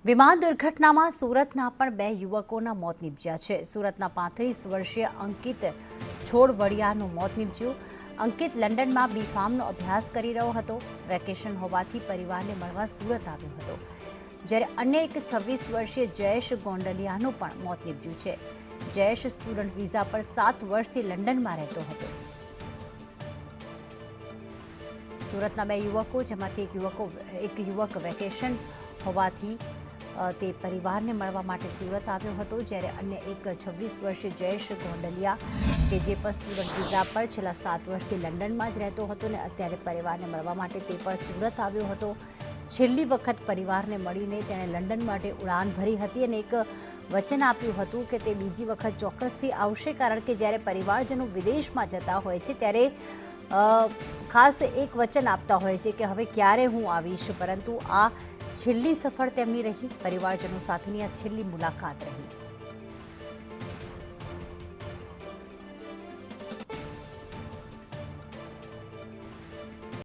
વિમાન દુર્ઘટનામાં સુરતના પણ બે યુવકોના મોત નીપજ્યા છે। સુરતના 35 વર્ષીય અંકિત છોડવડિયાનું મોત નીપજ્યું। અંકિત લંડનમાં બીફાર્મનો અભ્યાસ કરી રહ્યો હતો। વેકેશન હોવાથી પરિવારને મળવા સુરત આવ્યો હતો, જ્યારે અન્ય એક 26 વર્ષીય જયેશ ગોંડલિયાનું પણ મોત નીપજ્યું છે। જયેશ સ્ટુડન્ટ વિઝા પર 7 વર્ષથી લંડનમાં રહેતો હતો। સુરતના બે યુવકો, જેમાંથી એક યુવક વેકેશન હોવાથી તે પરિવારને મળવા માટે સુરત આવ્યો હતો, જ્યારે અન્ય એક 26 વર્ષીય જયેશ ગોંડલિયા કે જે પણ સ્ટુડન્ટ વિઝા પર છેલ્લા 7 વર્ષથી લંડનમાં જ રહેતો હતો ને અત્યારે પરિવારને મળવા માટે તે પણ સુરત આવ્યો હતો। છેલ્લી વખત પરિવારને મળીને તેણે લંડન માટે ઉડાન ભરી હતી અને એક વચન આપ્યું હતું કે તે બીજી વખત ચોક્કસથી આવશે, કારણ કે જ્યારે પરિવારજનો વિદેશમાં જતા હોય છે ત્યારે ખાસ એક વચન આપતા હોય છે કે હવે ક્યારે હું આવીશ, પરંતુ આ છેલ્લી સફર તેમની રહી, પરિવારજનો સાથેની આ છેલ્લી મુલાકાત રહી।